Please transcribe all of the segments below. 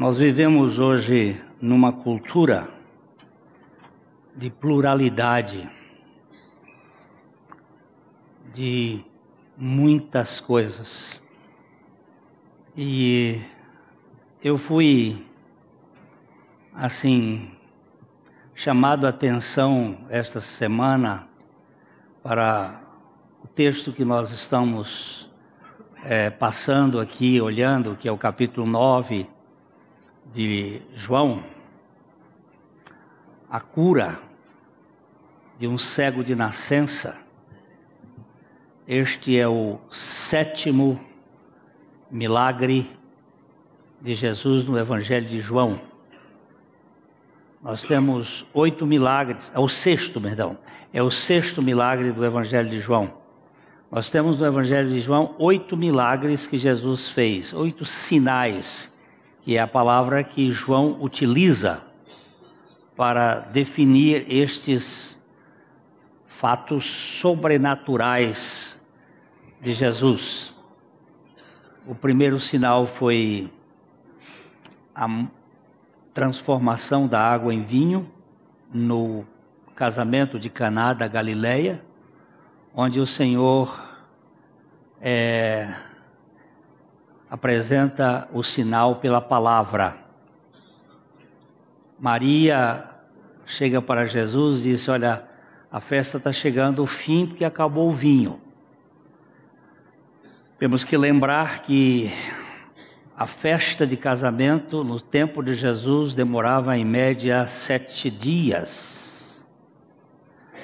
Nós vivemos hoje numa cultura de pluralidade, de muitas coisas. E eu fui, chamado a atenção esta semana para o texto que nós estamos passando aqui, olhando, que é o capítulo 9 de João, a cura de um cego de nascença. Este é o 7º milagre de Jesus no Evangelho de João. Nós temos 8 milagres, é o 6º milagre do Evangelho de João. Nós temos no Evangelho de João 8 milagres que Jesus fez, 8 sinais, que é a palavra que João utiliza para definir estes fatos sobrenaturais de Jesus. O primeiro sinal foi a transformação da água em vinho no casamento de Caná da Galileia, onde o Senhor apresenta o sinal pela palavra. Maria chega para Jesus e diz: olha, a festa está chegando ao fim porque acabou o vinho. Temos que lembrar que a festa de casamento no tempo de Jesus demorava em média 7 dias.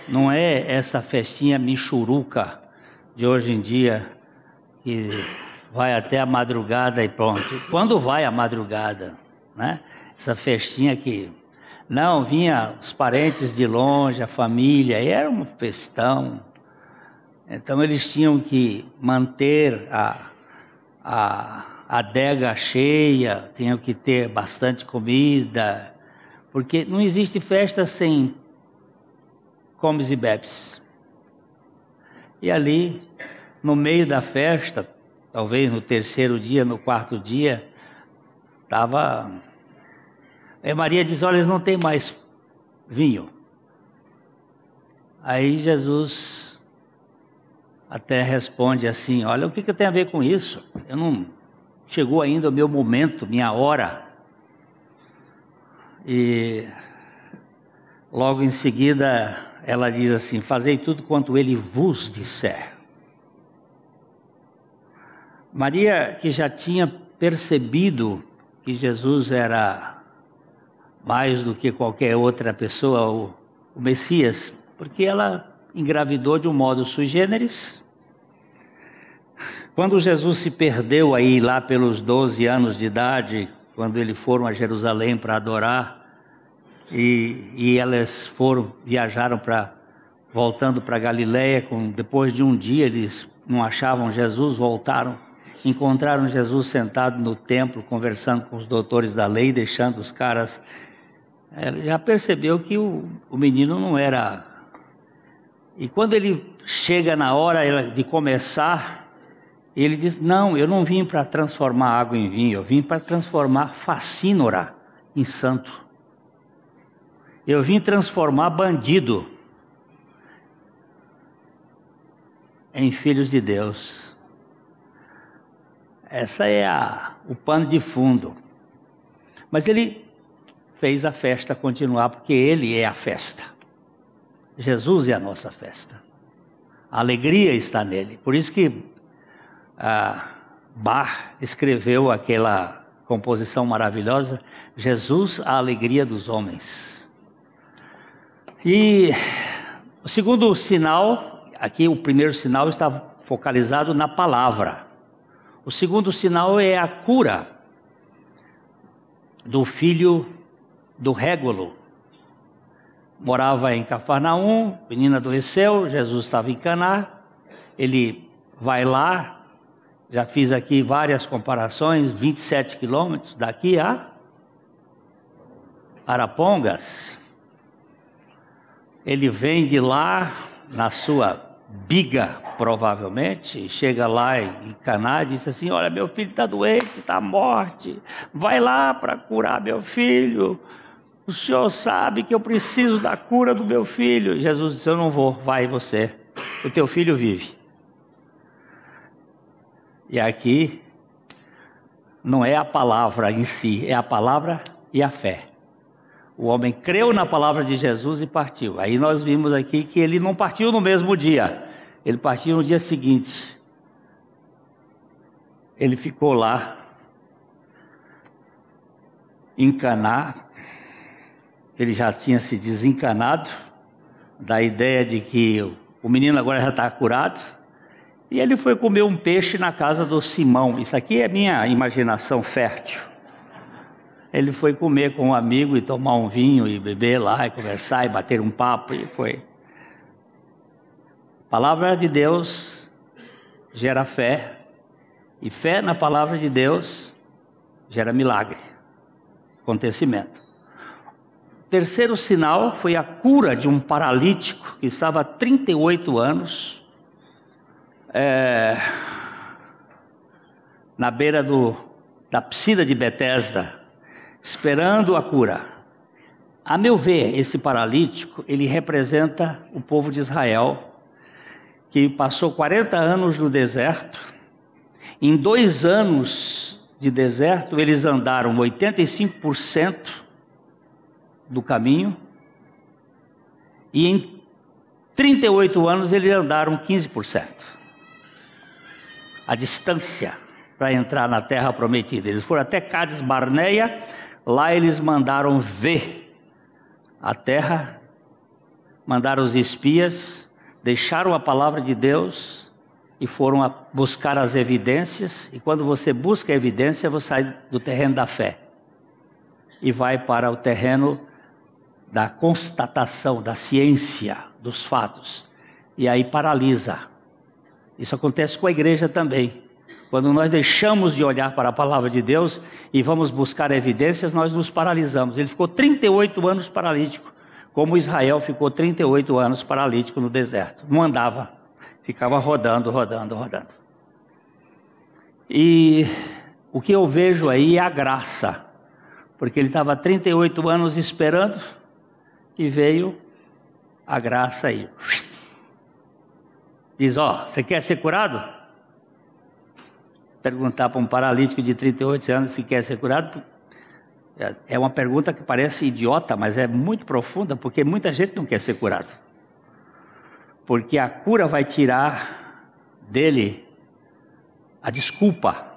Não é essa festinha michuruca de hoje em dia, que vai até a madrugada e pronto. Quando vai a madrugada, né? Essa festinha que não vinha os parentes de longe, a família, e era um festão. Então eles tinham que manter a adega cheia, tinham que ter bastante comida, porque não existe festa sem comes e bebes. E ali, no meio da festa, talvez no 3º dia, no 4º dia, estava... Aí Maria diz: olha, eles não tem mais vinho. Aí Jesus até responde assim: olha, o que tem a ver com isso? Eu não... Chegou ainda o meu momento, minha hora. E logo em seguida ela diz assim: fazei tudo quanto ele vos disser. Maria, que já tinha percebido que Jesus era mais do que qualquer outra pessoa, o Messias, porque ela engravidou de um modo sui generis. Quando Jesus se perdeu aí lá pelos 12 anos de idade, quando eles foram a Jerusalém para adorar, e elas viajaram voltando para Galileia, depois de um dia eles não achavam Jesus, voltaram, encontraram Jesus sentado no templo, conversando com os doutores da lei, deixando os caras. Ela já percebeu que o menino não era. E quando ele chega na hora de começar, ele diz: não, eu não vim para transformar água em vinho, eu vim para transformar facínora em santo. Eu vim transformar bandido em filhos de Deus. Essa é o pano de fundo. Mas ele fez a festa continuar, porque ele é a festa. Jesus é a nossa festa. A alegria está nele. Por isso que Bach escreveu aquela composição maravilhosa: Jesus, a alegria dos homens. E o segundo sinal, aqui o primeiro sinal está focalizado na palavra. O segundo sinal é a cura do filho do régulo. Morava em Cafarnaum, menino adoeceu, Jesus estava em Caná, ele vai lá, já fiz aqui várias comparações, 27 quilômetros daqui a Arapongas. Ele vem de lá na sua Biga, provavelmente, chega lá em Caná e diz assim: olha, meu filho está doente, está à morte, vai lá para curar meu filho, o senhor sabe que eu preciso da cura do meu filho. Jesus disse: eu não vou, vai você, o teu filho vive. E aqui não é a palavra em si, é a palavra e a fé. O homem creu na palavra de Jesus e partiu. Aí nós vimos aqui que ele não partiu no mesmo dia, ele partiu no dia seguinte. Ele ficou lá em Caná. Ele já tinha se desencanado da ideia de que o menino agora já está curado. E ele foi comer um peixe na casa do Simão. Isso aqui é minha imaginação fértil. Ele foi comer com um amigo e tomar um vinho e beber lá e conversar e bater um papo e foi. A palavra de Deus gera fé, e fé na palavra de Deus gera milagre, acontecimento. O terceiro sinal foi a cura de um paralítico que estava há 38 anos na beira da piscina de Betesda, esperando a cura. A meu ver, esse paralítico, ele representa o povo de Israel, que passou 40 anos no deserto. Em 2 anos de deserto, eles andaram 85% do caminho, e em 38 anos eles andaram 15%. A distância para entrar na terra prometida. Eles foram até Cádiz Barneia. Lá eles mandaram ver a terra, mandaram os espias, deixaram a palavra de Deus e foram buscar as evidências. E quando você busca a evidência, você sai do terreno da fé e vai para o terreno da constatação, da ciência, dos fatos. E aí paralisa. Isso acontece com a igreja também. Quando nós deixamos de olhar para a palavra de Deus e vamos buscar evidências, nós nos paralisamos. Ele ficou 38 anos paralítico, como Israel ficou 38 anos paralítico no deserto. Não andava, ficava rodando. E o que eu vejo aí é a graça, porque ele estava 38 anos esperando e veio a graça aí. Diz: ó, você quer ser curado? Perguntar para um paralítico de 38 anos se quer ser curado é uma pergunta que parece idiota, mas é muito profunda, porque muita gente não quer ser curado. Porque a cura vai tirar dele a desculpa.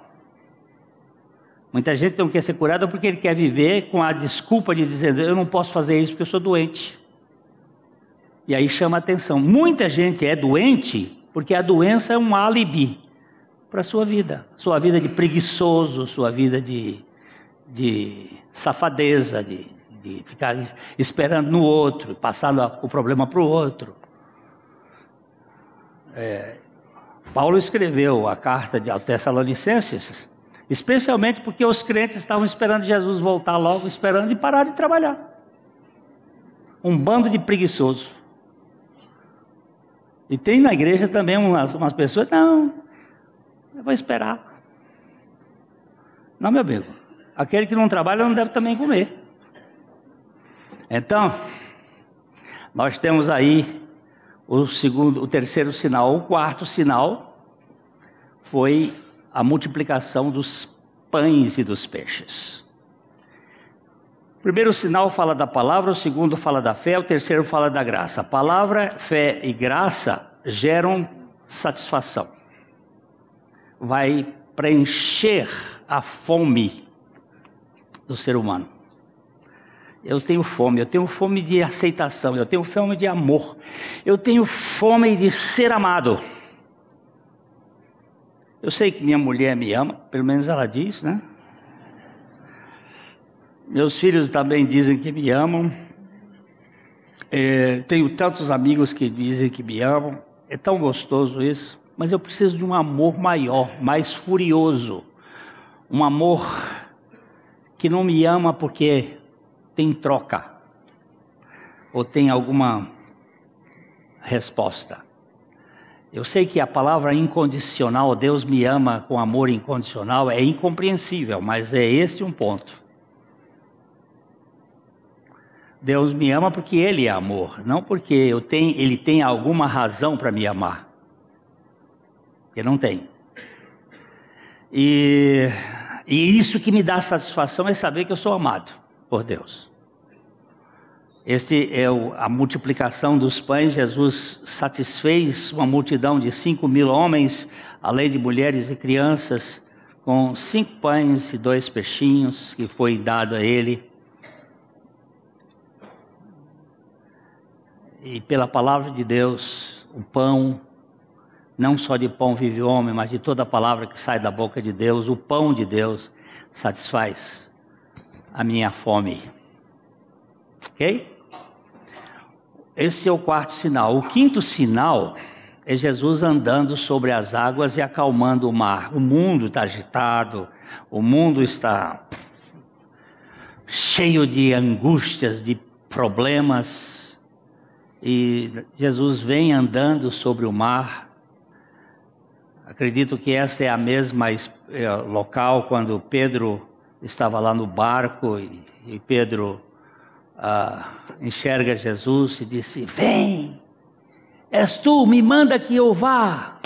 Muita gente não quer ser curada porque ele quer viver com a desculpa de dizer: eu não posso fazer isso porque eu sou doente. E aí chama a atenção. Muita gente é doente porque a doença é um álibi para a sua vida de preguiçoso, sua vida de safadeza, de ficar esperando no outro, passando o problema para o outro. Paulo escreveu a carta aos Tessalonicenses, especialmente porque os crentes estavam esperando Jesus voltar logo, esperando e parar de trabalhar. Um bando de preguiçosos. E tem na igreja também umas pessoas: não, eu vou esperar. Não, meu amigo, aquele que não trabalha não deve também comer. Então, nós temos aí o terceiro sinal. O quarto sinal foi a multiplicação dos pães e dos peixes. O primeiro sinal fala da palavra, o segundo fala da fé, o terceiro fala da graça. Palavra, fé e graça geram satisfação. Vai preencher a fome do ser humano. Eu tenho fome de aceitação, eu tenho fome de amor, eu tenho fome de ser amado. Eu sei que minha mulher me ama, pelo menos ela diz, né? Meus filhos também dizem que me amam. Tenho tantos amigos que dizem que me amam. É tão gostoso isso. Mas eu preciso de um amor maior, mais furioso. Um amor que não me ama porque tem troca ou tem alguma resposta. Eu sei que a palavra incondicional, Deus me ama com amor incondicional, é incompreensível, mas é este um ponto. Deus me ama porque Ele é amor, não porque Ele tem alguma razão para me amar. Ele não tem. E isso que me dá satisfação é saber que eu sou amado por Deus. Este é a multiplicação dos pães. Jesus satisfez uma multidão de 5.000 homens, além de mulheres e crianças, com 5 pães e 2 peixinhos que foi dado a Ele. E pela palavra de Deus, o pão, não só de pão vive o homem, mas de toda a palavra que sai da boca de Deus, o pão de Deus satisfaz a minha fome. Ok? Esse é o 4º sinal. O 5º sinal é Jesus andando sobre as águas e acalmando o mar. O mundo está agitado, o mundo está cheio de angústias, de problemas. E Jesus vem andando sobre o mar. Acredito que essa é a mesma local quando Pedro estava lá no barco e Pedro enxerga Jesus e disse: vem, és tu, me manda que eu vá.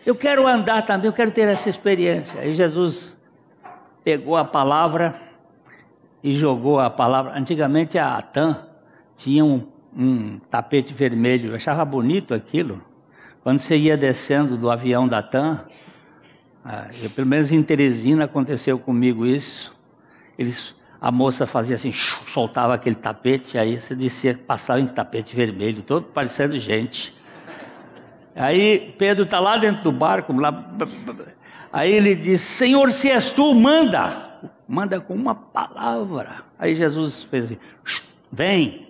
Eu quero andar também, eu quero ter essa experiência. Aí Jesus pegou a palavra e jogou a palavra. Antigamente a Atã tinha um tapete vermelho, eu achava bonito aquilo. Quando você ia descendo do avião da TAM, pelo menos em Teresina aconteceu comigo isso, a moça fazia assim, soltava aquele tapete, aí você descia, passava em tapete vermelho, todo parecendo gente. Aí Pedro está lá dentro do barco, aí ele diz: Senhor, se és tu, manda com uma palavra. Aí Jesus fez assim, vem.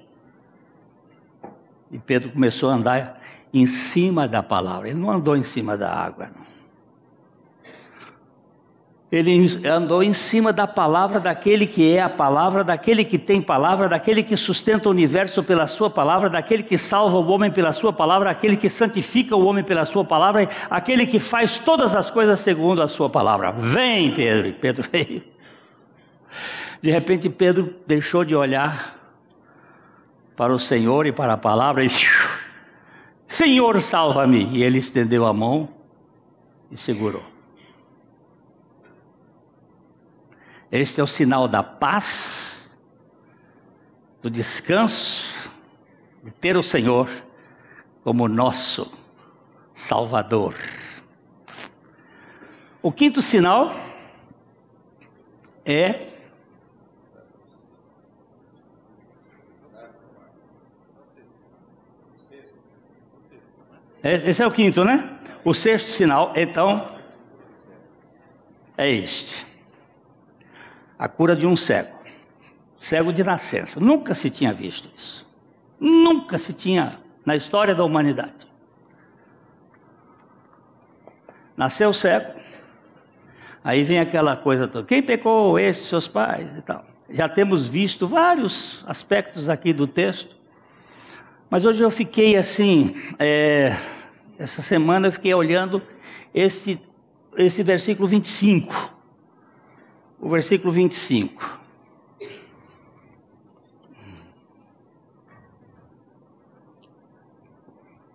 E Pedro começou a andar em cima da palavra. Ele não andou em cima da água, não. Ele andou em cima da palavra daquele que é a palavra, daquele que tem palavra, daquele que sustenta o universo pela sua palavra, daquele que salva o homem pela sua palavra, aquele que santifica o homem pela sua palavra, aquele que faz todas as coisas segundo a sua palavra. Vem, Pedro. E Pedro veio. De repente Pedro deixou de olhar para o Senhor e para a palavra e Senhor, salva-me. E ele estendeu a mão e segurou. Este é o sinal da paz, do descanso, de ter o Senhor como nosso Salvador. O 5º sinal é esse é o 5º, né? O 6º sinal, então, é este. A cura de um cego. Cego de nascença. Nunca se tinha visto isso. Nunca se tinha na história da humanidade. Nasceu cego. Aí vem aquela coisa toda. Quem pecou? Esses, seus pais e tal. Já temos visto vários aspectos aqui do texto. Mas hoje eu fiquei assim... essa semana eu fiquei olhando esse versículo 25. O versículo 25.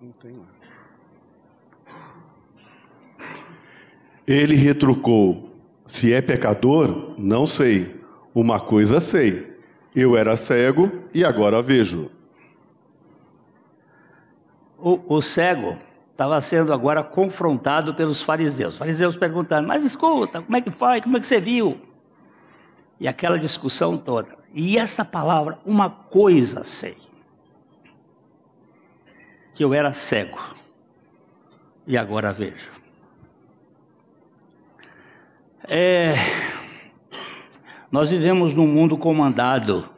Não tem lá. Ele retrucou: se é pecador, não sei. Uma coisa sei. Eu era cego e agora vejo. O cego estava sendo agora confrontado pelos fariseus. Os fariseus perguntando: mas escuta, como é que foi? Como é que você viu? E aquela discussão toda. E essa palavra, uma coisa sei. Que eu era cego e agora vejo. Nós vivemos num mundo comandado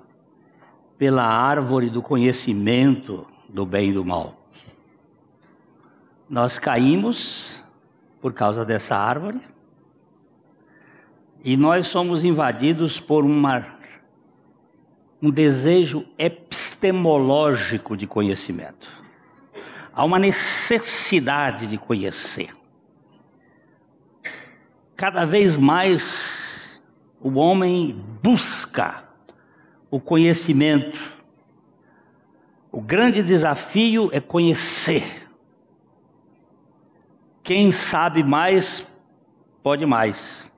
pela árvore do conhecimento do bem e do mal. Nós caímos por causa dessa árvore e nós somos invadidos por um desejo epistemológico de conhecimento. Há uma necessidade de conhecer. Cada vez mais o homem busca o conhecimento. O grande desafio é conhecer. Quem sabe mais, pode mais.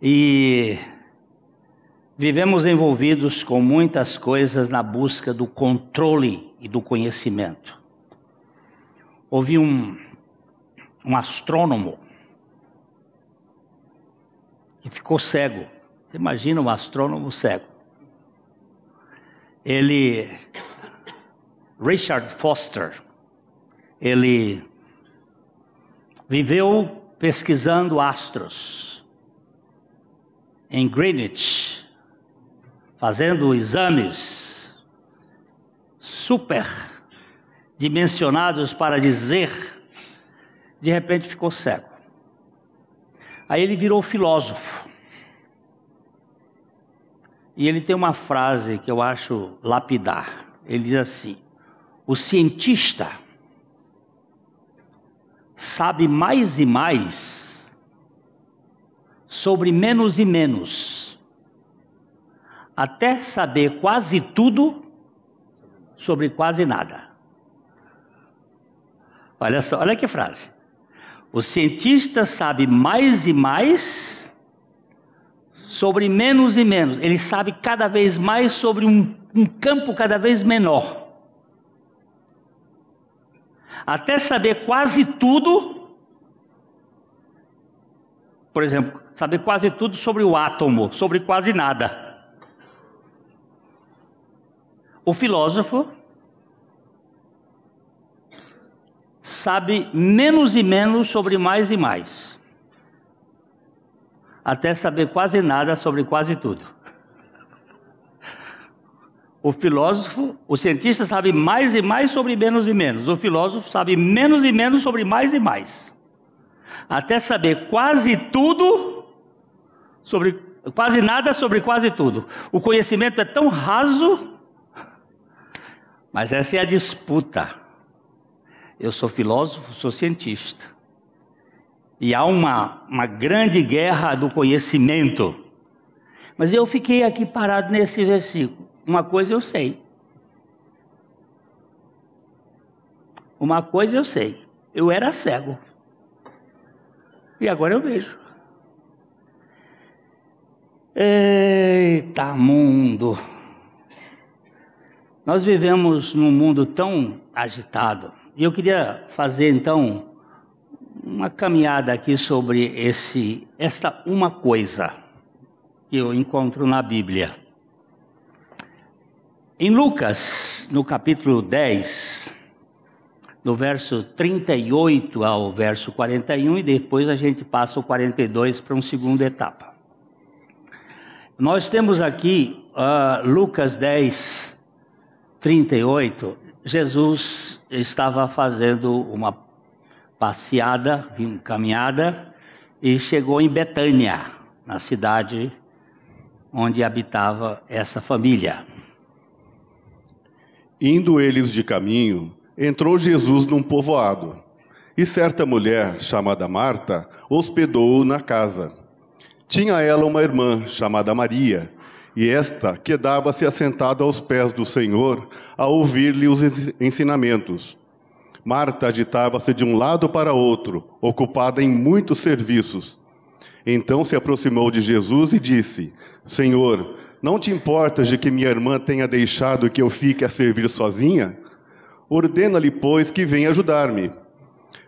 E vivemos envolvidos com muitas coisas na busca do controle e do conhecimento. Houve um astrônomo que ficou cego. Você imagina um astrônomo cego? Richard Foster, ele viveu pesquisando astros em Greenwich, fazendo exames super dimensionados para dizer, de repente ficou cego. Aí ele virou filósofo. E ele tem uma frase que eu acho lapidar. Ele diz assim: o cientista sabe mais e mais sobre menos e menos, até saber quase tudo sobre quase nada. Olha só, olha que frase. O cientista sabe mais e mais sobre menos e menos. Ele sabe cada vez mais sobre um campo cada vez menor. Até saber quase tudo. Por exemplo, saber quase tudo sobre o átomo, sobre quase nada. O filósofo sabe menos e menos sobre mais e mais, até saber quase nada sobre quase tudo. O cientista sabe mais e mais sobre menos e menos. O filósofo sabe menos e menos sobre mais e mais, até saber quase tudo sobre quase nada sobre quase tudo. O conhecimento é tão raso, mas essa é a disputa. Eu sou filósofo, sou cientista. E há uma grande guerra do conhecimento. Mas eu fiquei aqui parado nesse versículo. Uma coisa eu sei. Uma coisa eu sei. Eu era cego. E agora eu vejo. Eita mundo! Nós vivemos num mundo tão agitado. E eu queria fazer então uma caminhada aqui sobre essa uma coisa que eu encontro na Bíblia. Em Lucas, no capítulo 10, do verso 38 ao verso 41, e depois a gente passa o 42 para uma segunda etapa. Nós temos aqui Lucas 10, 38, Jesus estava fazendo uma passeada, caminhada, e chegou em Betânia, na cidade onde habitava essa família. Indo eles de caminho, entrou Jesus num povoado, e certa mulher, chamada Marta, hospedou-o na casa. Tinha ela uma irmã, chamada Maria, e esta quedava-se assentada aos pés do Senhor, a ouvir-lhe os ensinamentos. Marta agitava-se de um lado para outro, ocupada em muitos serviços. Então se aproximou de Jesus e disse: Senhor, não te importas de que minha irmã tenha deixado que eu fique a servir sozinha? Ordena-lhe, pois, que venha ajudar-me.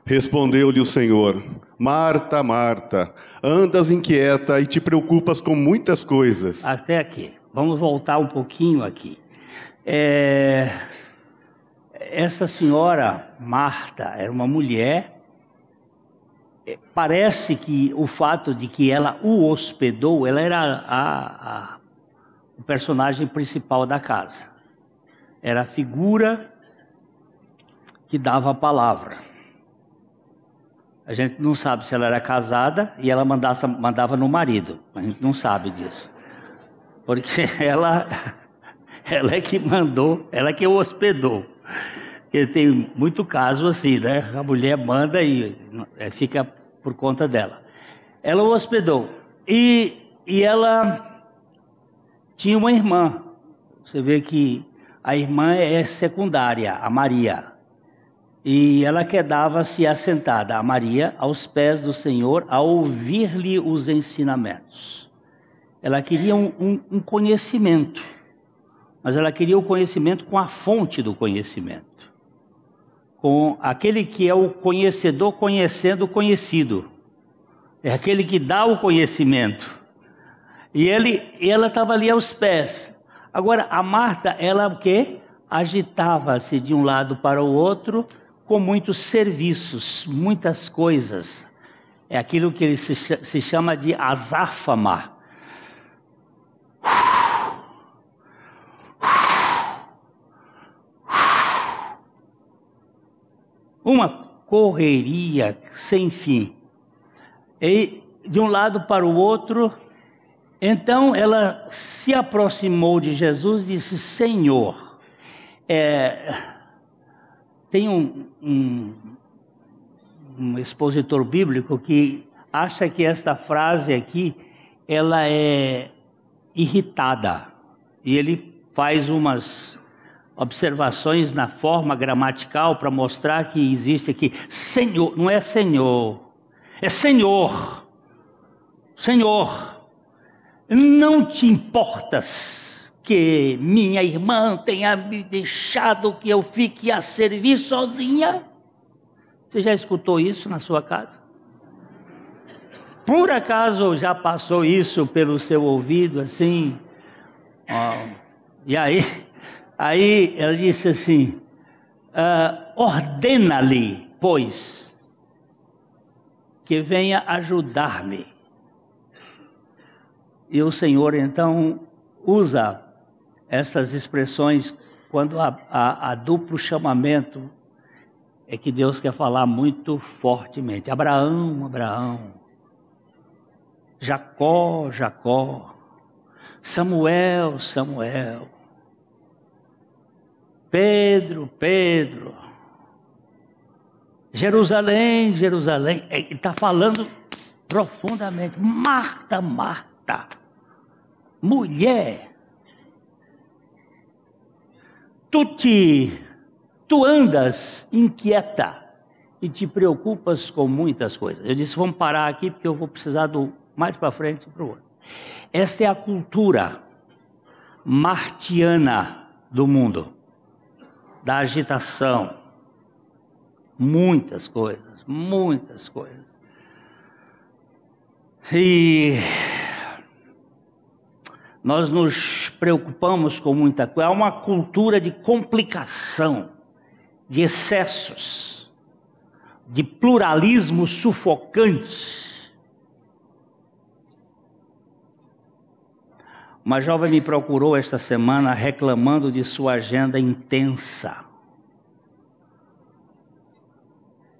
Respondeu-lhe o Senhor: Marta, Marta, andas inquieta e te preocupas com muitas coisas. Até aqui. Vamos voltar um pouquinho aqui. Essa senhora Marta era uma mulher. Parece que o fato de que ela o hospedou, ela era o personagem principal da casa. Era a figura que dava a palavra. A gente não sabe se ela era casada e ela mandava no marido. A gente não sabe disso. Porque ela é que mandou, ela é que o hospedou. Porque tem muito caso assim, né? A mulher manda e fica por conta dela. Ela o hospedou. E ela tinha uma irmã. Você vê que a irmã é secundária, a Maria. E ela quedava-se assentada, a Maria, aos pés do Senhor, a ouvir-lhe os ensinamentos. Ela queria um conhecimento, mas ela queria o conhecimento com a fonte do conhecimento. Com aquele que é o conhecedor conhecendo o conhecido. É aquele que dá o conhecimento. E ela estava ali aos pés. Agora, a Marta, ela o quê? Agitava-se de um lado para o outro, com muitos serviços, muitas coisas. É aquilo que ele se chama de azáfama. Uma correria sem fim. E de um lado para o outro, então ela se aproximou de Jesus e disse: Senhor, tem um expositor bíblico que acha que esta frase aqui, ela é irritada. E ele faz umas observações na forma gramatical para mostrar que existe aqui Senhor, não é Senhor, é Senhor. Senhor, não te importas que minha irmã tenha me deixado que eu fique a servir sozinha? Você já escutou isso na sua casa? Por acaso já passou isso pelo seu ouvido assim? E aí ela disse assim: ordena-lhe, pois, que venha ajudar-me. E o Senhor então usa essas expressões quando há duplo chamamento, é que Deus quer falar muito fortemente. Abraão, Abraão. Jacó, Jacó. Samuel, Samuel. Pedro, Pedro. Jerusalém, Jerusalém. Ele está falando profundamente. Marta, Marta. Mulher. Tu andas inquieta e te preocupas com muitas coisas. Eu disse, vamos parar aqui porque eu vou precisar do mais para frente e para o outro. Esta é a cultura martiana do mundo, da agitação. Muitas coisas, muitas coisas. E nós nos preocupamos com muita coisa. Há uma cultura de complicação, de excessos, de pluralismo sufocante. Uma jovem me procurou esta semana reclamando de sua agenda intensa,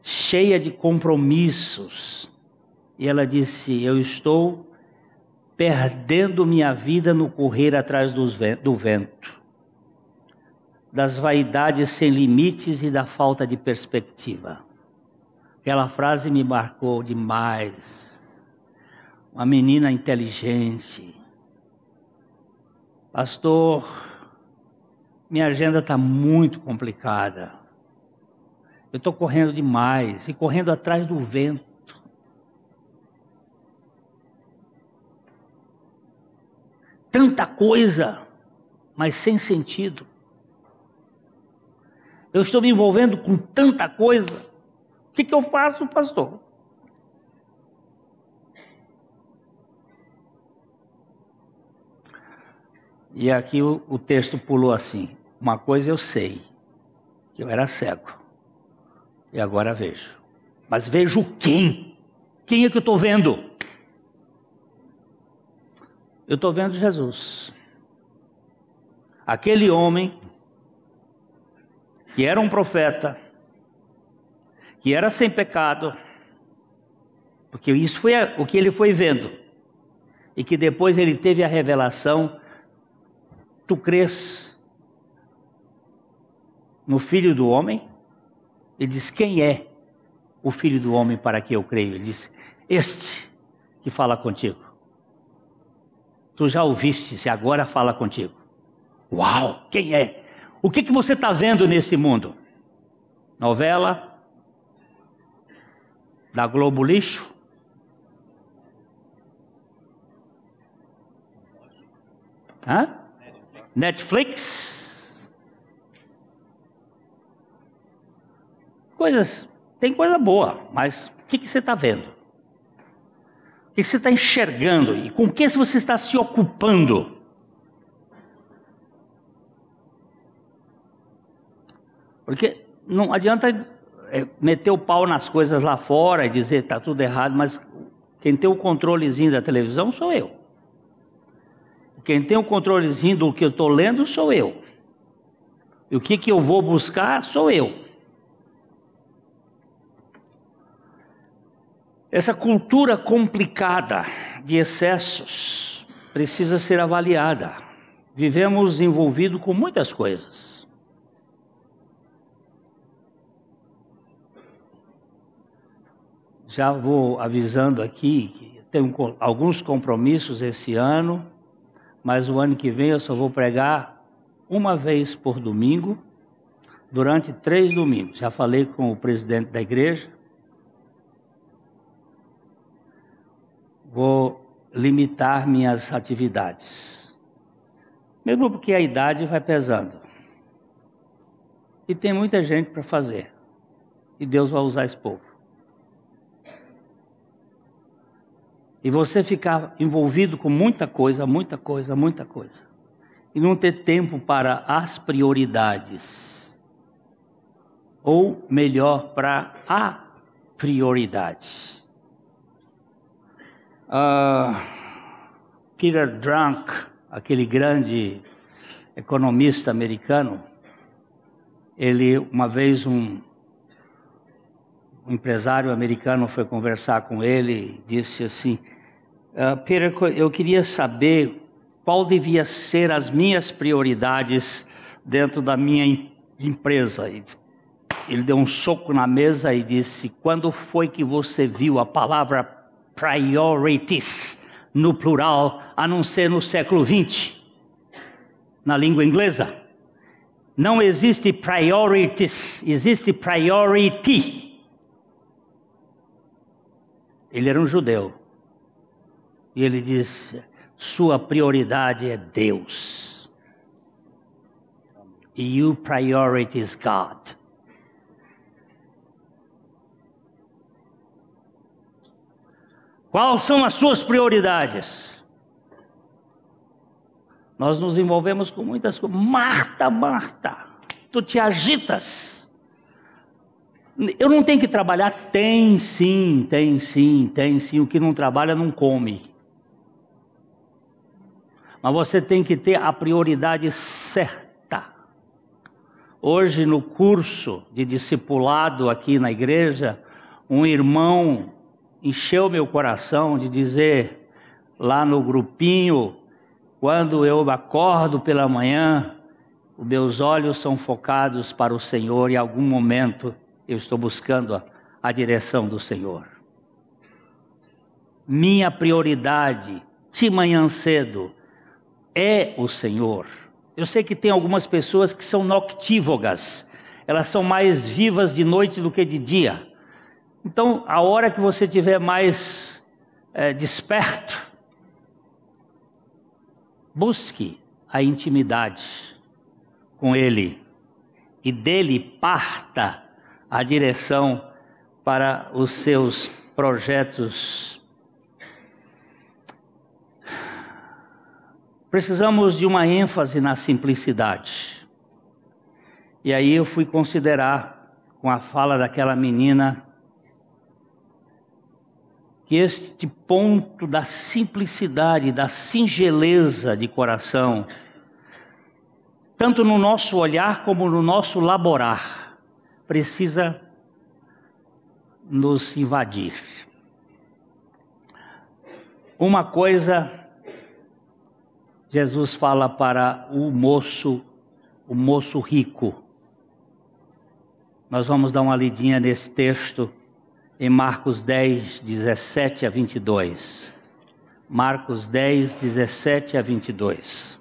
cheia de compromissos. E ela disse: eu estou perdendo minha vida no correr atrás do vento, das vaidades sem limites e da falta de perspectiva. Aquela frase me marcou demais. Uma menina inteligente. Pastor, minha agenda está muito complicada. Eu estou correndo demais e correndo atrás do vento. Tanta coisa, mas sem sentido. Eu estou me envolvendo com tanta coisa. O que eu faço, pastor? E aqui o texto pulou assim: uma coisa eu sei, que eu era cego, e agora vejo. Mas vejo quem? Quem é que eu estou vendo? Eu estou vendo Jesus. Aquele homem que era um profeta, que era sem pecado, porque isso foi o que ele foi vendo, e que depois ele teve a revelação: tu crês no Filho do Homem. Ele diz: quem é o Filho do Homem para que eu creio? Ele diz: este que fala contigo. Tu já ouviste, se agora fala contigo. Uau, quem é? O que você está vendo nesse mundo? Novela da Globo Lixo? Hã? Netflix? Tem coisa boa, mas o que você está vendo? O que você está enxergando? E com o que você está se ocupando? Porque não adianta meter o pau nas coisas lá fora e dizer está tudo errado, mas quem tem o controlezinho da televisão sou eu. Quem tem o controlezinho do que eu estou lendo sou eu. E o que eu vou buscar sou eu. Essa cultura complicada de excessos precisa ser avaliada. Vivemos envolvidos com muitas coisas. Já vou avisando aqui que tenho alguns compromissos esse ano, mas o ano que vem eu só vou pregar uma vez por domingo, durante 3 domingos. Já falei com o presidente da igreja. Vou limitar minhas atividades, mesmo porque a idade vai pesando. E tem muita gente para fazer. E Deus vai usar esse povo. E você ficar envolvido com muita coisa, e não ter tempo para as prioridades, ou melhor, para a prioridade. Peter Drucker, aquele grande economista americano, uma vez um empresário americano foi conversar com ele e disse assim: Peter, eu queria saber qual devia ser as minhas prioridades dentro da minha empresa. Ele deu um soco na mesa e disse: quando foi que você viu a palavra priorities no plural, a não ser no século XX, na língua inglesa? Não existe priorities, existe priority. Ele era um judeu. E ele disse: sua prioridade é Deus. E your priority is God. Quais são as suas prioridades? Nós nos envolvemos com muitas coisas. Marta, tu te agitas. Eu não tenho que trabalhar? Tem sim. O que não trabalha não come. Mas você tem que ter a prioridade certa. Hoje, no curso de discipulado aqui na igreja, um irmão encheu meu coração de dizer lá no grupinho: quando eu acordo pela manhã, os meus olhos são focados para o Senhor e em algum momento eu estou buscando a direção do Senhor. Minha prioridade de manhã cedo é o Senhor. Eu sei que tem algumas pessoas que são noctívogas, elas são mais vivas de noite do que de dia. Então, a hora que você estiver mais desperto, busque a intimidade com Ele e dele parta a direção para os seus projetos. Precisamos de uma ênfase na simplicidade. E aí eu fui considerar, com a fala daquela menina, que este ponto da simplicidade, da singeleza de coração, tanto no nosso olhar como no nosso laborar, precisa nos invadir. Uma coisa, Jesus fala para o moço rico. Nós vamos dar uma lidinha nesse texto em Marcos 10, 17 a 22. Marcos 10, 17 a 22.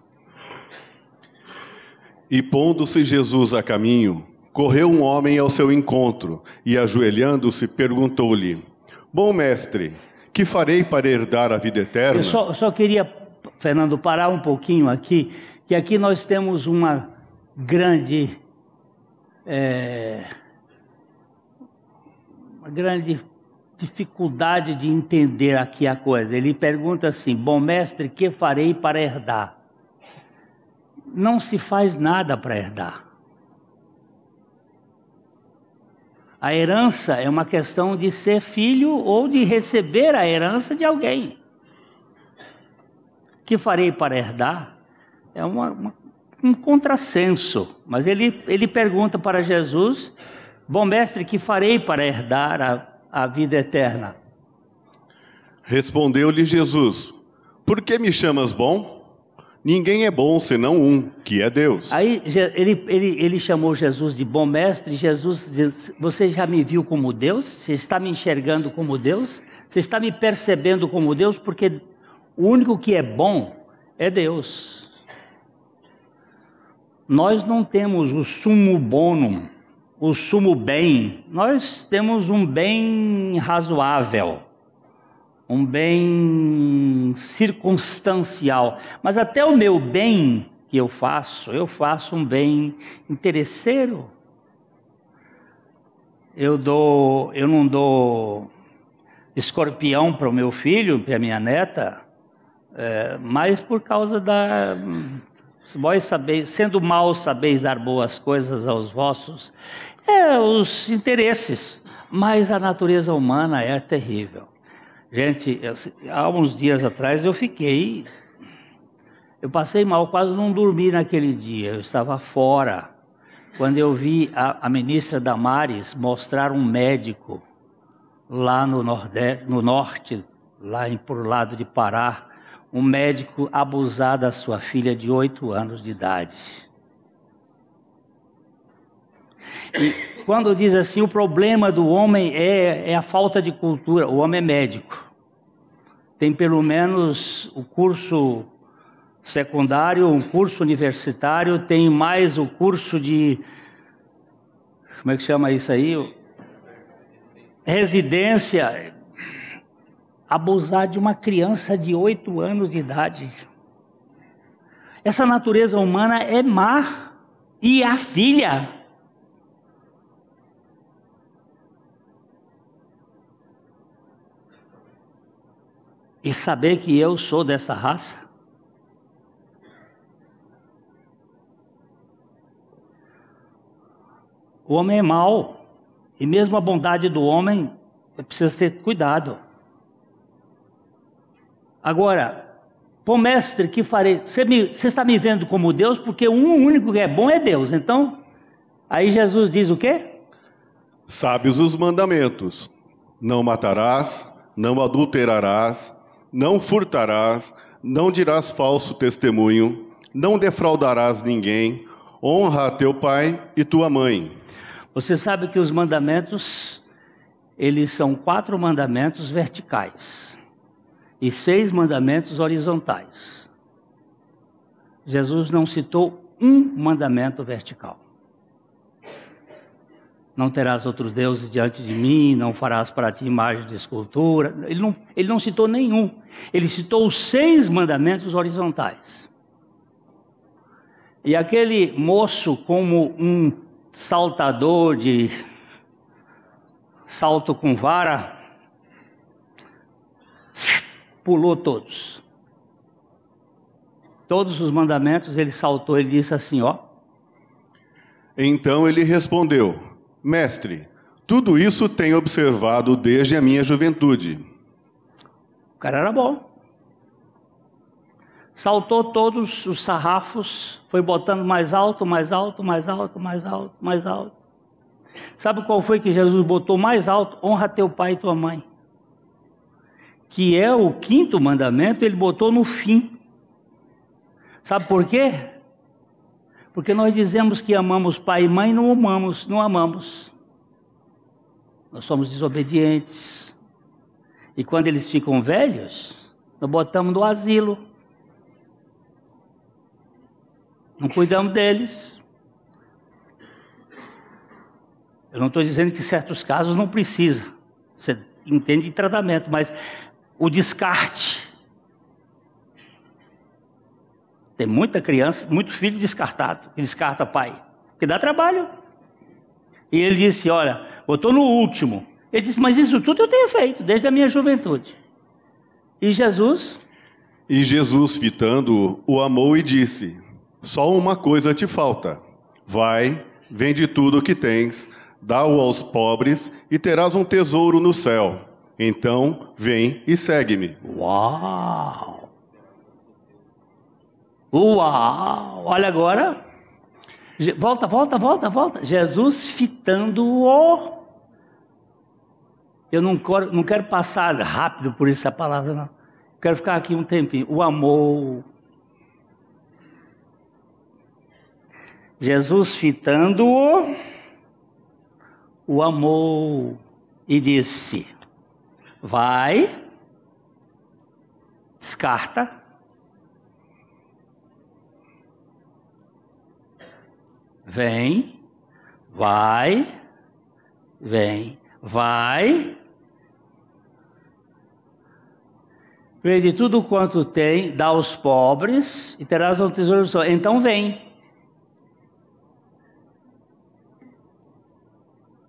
E pondo-se Jesus a caminho, correu um homem ao seu encontro e, ajoelhando-se, perguntou-lhe: Bom mestre, que farei para herdar a vida eterna? Eu só queria, Fernando, parar um pouquinho aqui, que aqui nós temos uma grande dificuldade de entender aqui a coisa. Ele pergunta assim: bom mestre, que farei para herdar? Não se faz nada para herdar. A herança é uma questão de ser filho ou de receber a herança de alguém. Que farei para herdar? É um contrassenso. Mas ele pergunta para Jesus: bom mestre, que farei para herdar a vida eterna? Respondeu-lhe Jesus: Por que me chamas bom? Ninguém é bom senão um, que é Deus. Aí ele chamou Jesus de bom mestre. Jesus diz: você já me viu como Deus? Você está me enxergando como Deus? Você está me percebendo como Deus? Porque o único que é bom é Deus. Nós não temos o sumo bonum, o sumo bem. Nós temos um bem razoável, um bem circunstancial. Mas até o meu bem que eu faço um bem interesseiro. Eu não dou escorpião para o meu filho, para a minha neta, mas por causa da... Vós sabeis, sendo maus, sabeis dar boas coisas aos vossos, os interesses, mas a natureza humana é terrível. Gente, há uns dias atrás eu passei mal, quase não dormi naquele dia. Eu estava fora, quando eu vi a ministra Damares mostrar um médico lá no norte, lá por lado de Pará, um médico abusar da sua filha de 8 anos de idade. E quando diz assim, o problema do homem é a falta de cultura. O homem é médico. Tem pelo menos o curso secundário, um curso universitário, tem mais o curso de... Como é que chama isso aí? Residência. Abusar de uma criança de 8 anos de idade. Essa natureza humana é má. E a filha... E saber que eu sou dessa raça? O homem é mau. E mesmo a bondade do homem, precisa ter cuidado. Agora, pô mestre, que farei? Você está me vendo como Deus? Porque o único que é bom é Deus. Então, aí Jesus diz o quê? Sabes os mandamentos: não matarás, não adulterarás, não furtarás, não dirás falso testemunho, não defraudarás ninguém, honra a teu pai e tua mãe. Você sabe que os mandamentos, eles são 4 mandamentos verticais e 6 mandamentos horizontais. Jesus não citou um mandamento vertical. Não terás outros deuses diante de mim, não farás para ti imagem de escultura. Ele não citou nenhum. Ele citou os 6 mandamentos horizontais. E aquele moço, como um saltador de salto com vara, pulou todos. Todos os mandamentos ele saltou, ele disse assim, ó. Então ele respondeu: Mestre, tudo isso tenho observado desde a minha juventude. O cara era bom. Saltou todos os sarrafos, foi botando mais alto, mais alto, mais alto, mais alto, mais alto. Sabe qual foi que Jesus botou mais alto? Honra teu pai e tua mãe. Que é o 5º mandamento, ele botou no fim. Sabe por quê? Porque nós dizemos que amamos pai e mãe, não amamos. Nós somos desobedientes. E quando eles ficam velhos, nós botamos no asilo. Não cuidamos deles. Eu não estou dizendo que em certos casos não precisa. Você entende de tratamento, mas o descarte. Tem muita criança, muito filho descartado, que descarta pai, que dá trabalho. E ele disse, olha, eu estou no último. Ele disse, mas isso tudo eu tenho feito, desde a minha juventude. E Jesus, fitando-o, o amou e disse, só uma coisa te falta. Vai, vende tudo o que tens, dá-o aos pobres e terás um tesouro no céu. Então, vem e segue-me. Uau! Uau! Olha agora. Volta. Jesus fitando-o. Eu não quero passar rápido por essa palavra, não. Quero ficar aqui um tempinho. O amor. Jesus fitando-o. O amor. E disse, vai, descarta, vem, vai, vende tudo quanto tem, dá aos pobres e terás um tesouro no céu. Então vem.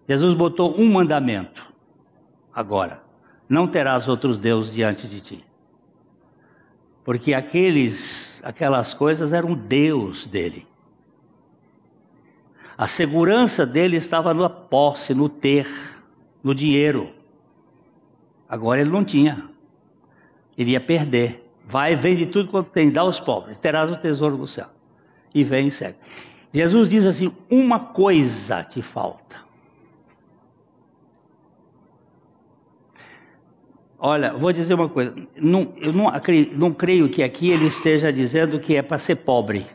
Jesus botou um mandamento. Agora, não terás outros deuses diante de ti. Porque aquelas coisas eram Deus dele. A segurança dele estava na posse, no ter, no dinheiro. Agora ele não tinha. Ele ia perder. Vai, vende tudo quanto tem, dá aos pobres, terás o tesouro do céu. E vem e segue. Jesus diz assim, uma coisa te falta. Olha, vou dizer uma coisa, eu não creio que aqui ele esteja dizendo que é para ser pobre.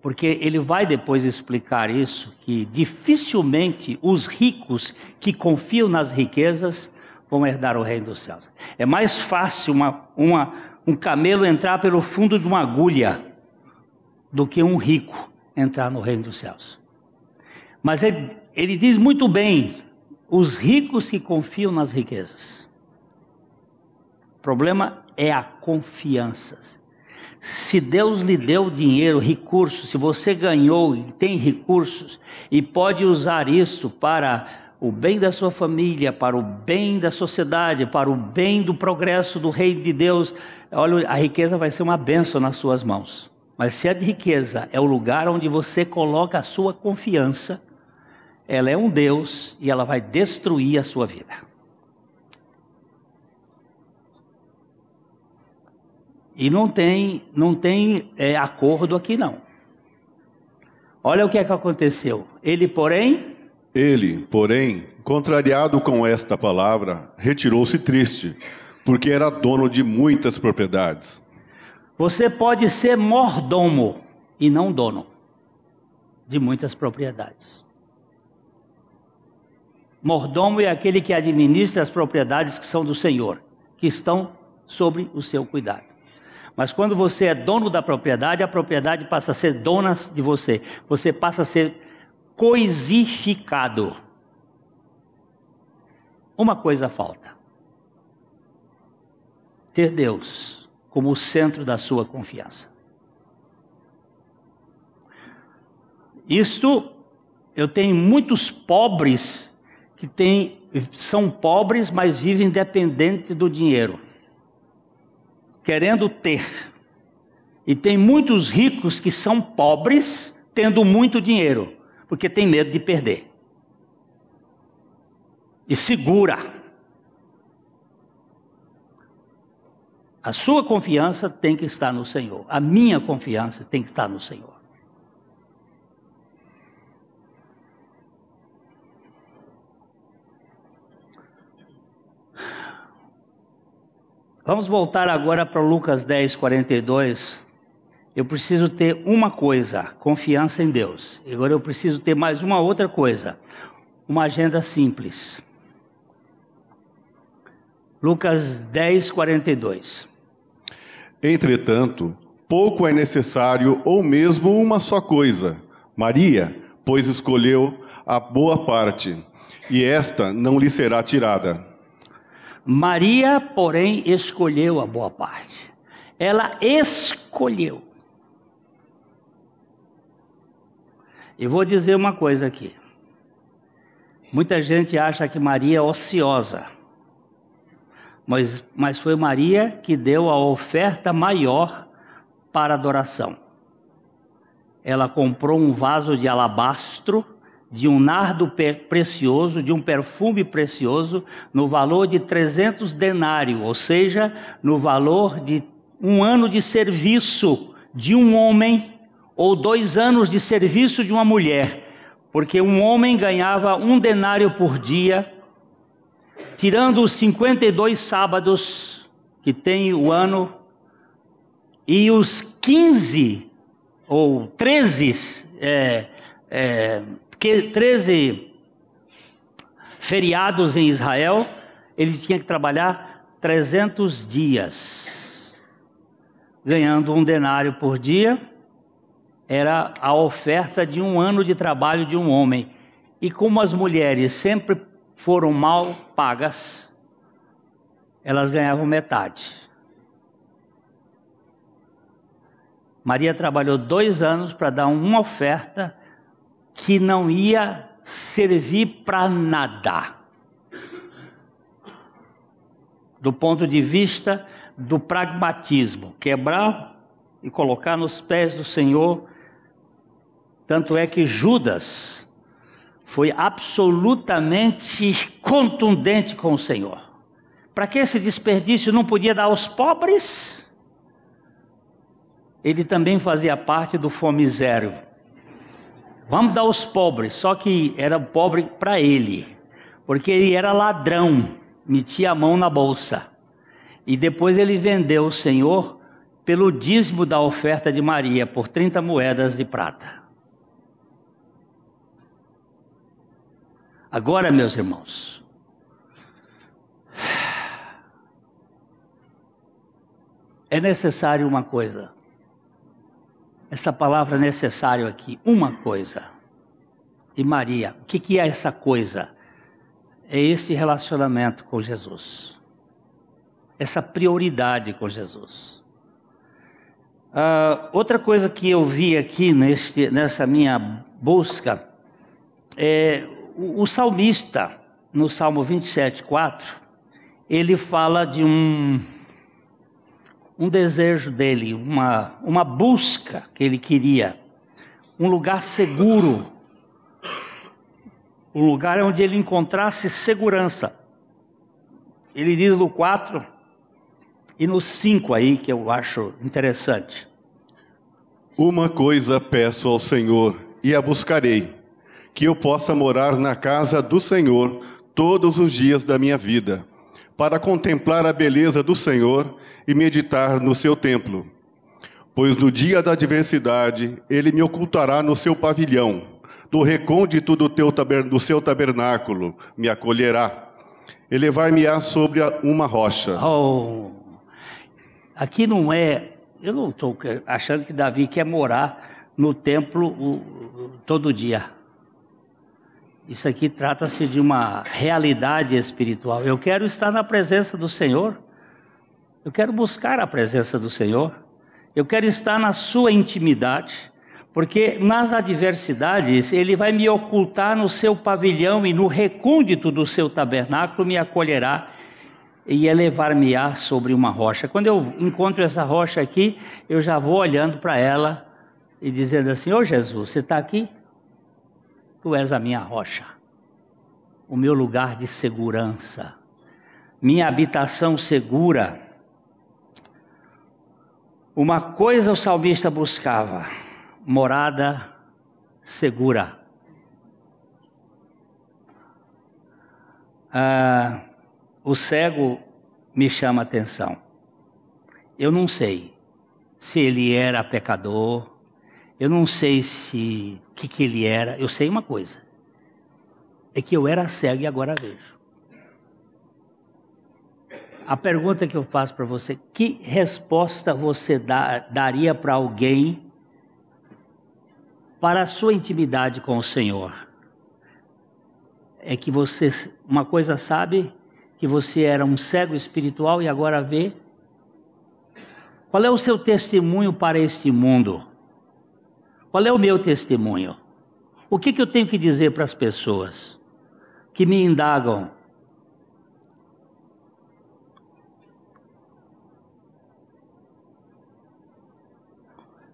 Porque ele vai depois explicar isso, que dificilmente os ricos que confiam nas riquezas vão herdar o reino dos céus. É mais fácil um camelo entrar pelo fundo de uma agulha do que um rico entrar no reino dos céus. Mas ele diz muito bem, os ricos que confiam nas riquezas. O problema é a confiança. Se Deus lhe deu dinheiro, recursos, se você ganhou e tem recursos e pode usar isso para o bem da sua família, para o bem da sociedade, para o bem do progresso do reino de Deus, olha, a riqueza vai ser uma bênção nas suas mãos. Mas se a riqueza é o lugar onde você coloca a sua confiança, ela é um Deus e ela vai destruir a sua vida. E não tem acordo aqui não. Olha o que é que aconteceu. Ele, porém, contrariado com esta palavra, retirou-se triste, porque era dono de muitas propriedades. Você pode ser mordomo e não dono de muitas propriedades. Mordomo é aquele que administra as propriedades que são do Senhor, que estão sobre o seu cuidado. Mas quando você é dono da propriedade, a propriedade passa a ser dona de você. Você passa a ser coisificado. Uma coisa falta: ter Deus como o centro da sua confiança. Eu tenho muitos pobres são pobres, mas vivem dependentes do dinheiro, querendo ter. E tem muitos ricos que são pobres, tendo muito dinheiro, porque tem medo de perder. E segura. A sua confiança tem que estar no Senhor. A minha confiança tem que estar no Senhor. Vamos voltar agora para Lucas 10, 42. Eu preciso ter uma coisa, confiança em Deus. Agora eu preciso ter mais uma outra coisa. uma agenda simples. Lucas 10, 42. Entretanto, pouco é necessário, ou mesmo uma só coisa. Maria, pois escolheu a boa parte, e esta não lhe será tirada. Maria, porém, escolheu a boa parte. Ela escolheu. E vou dizer uma coisa aqui. Muita gente acha que Maria é ociosa. Mas foi Maria que deu a oferta maior para adoração. Ela comprou um vaso de alabastro, de um nardo precioso, de um perfume precioso, no valor de 300 denários, ou seja, no valor de 1 ano de serviço de um homem, ou 2 anos de serviço de uma mulher, porque um homem ganhava 1 denário por dia, tirando os 52 sábados que tem o ano, e os 15 ou 13 feriados em Israel, ele tinha que trabalhar 300 dias, ganhando 1 denário por dia. Era a oferta de 1 ano de trabalho de um homem. E como as mulheres sempre foram mal pagas, elas ganhavam metade. Maria trabalhou 2 anos para dar uma oferta que não ia servir para nada. Do ponto de vista do pragmatismo, quebrar e colocar nos pés do Senhor. Tanto é que Judas foi absolutamente contundente com o Senhor. Para que esse desperdício não podia dar aos pobres? Ele também fazia parte do fome zero. Vamos dar aos pobres, só que era pobre para ele, porque ele era ladrão, metia a mão na bolsa. E depois ele vendeu o Senhor pelo dízimo da oferta de Maria, por 30 moedas de prata. Agora, meus irmãos, é necessário uma coisa. Essa palavra necessário aqui, uma coisa. E Maria, o que é essa coisa? É esse relacionamento com Jesus. Essa prioridade com Jesus. Outra coisa que eu vi aqui nessa minha busca é o salmista, no Salmo 27:4, ele fala de um desejo dele, uma busca que ele queria, um lugar seguro, um lugar onde ele encontrasse segurança. Ele diz no 4 e no 5 aí, que eu acho interessante. Uma coisa peço ao Senhor e a buscarei, que eu possa morar na casa do Senhor todos os dias da minha vida, para contemplar a beleza do Senhor e meditar no seu templo. Pois no dia da adversidade, ele me ocultará no seu pavilhão, no recôndito do seu tabernáculo me acolherá, elevar-me-á sobre uma rocha. Aqui não é, eu não estou achando que Davi quer morar no templo todo dia. Isso aqui trata-se de uma realidade espiritual. Eu quero estar na presença do Senhor. Eu quero buscar a presença do Senhor. Eu quero estar na sua intimidade. Porque nas adversidades, Ele vai me ocultar no seu pavilhão e no recôndito do seu tabernáculo me acolherá e elevar-me-á sobre uma rocha. Quando eu encontro essa rocha aqui, eu já vou olhando para ela e dizendo assim: ô Jesus, você está aqui? Tu és a minha rocha, o meu lugar de segurança, minha habitação segura. Uma coisa o salmista buscava: morada segura. O cego me chama a atenção. Eu não sei se ele era pecador, eu não sei o que ele era. Eu sei uma coisa: é que eu era cego e agora vejo. A pergunta que eu faço para você, que resposta você daria para alguém para a sua intimidade com o Senhor? É que você, uma coisa sabe, que você era um cego espiritual e agora vê? Qual é o seu testemunho para este mundo? Qual é o meu testemunho? O que eu tenho que dizer para as pessoas que me indagam?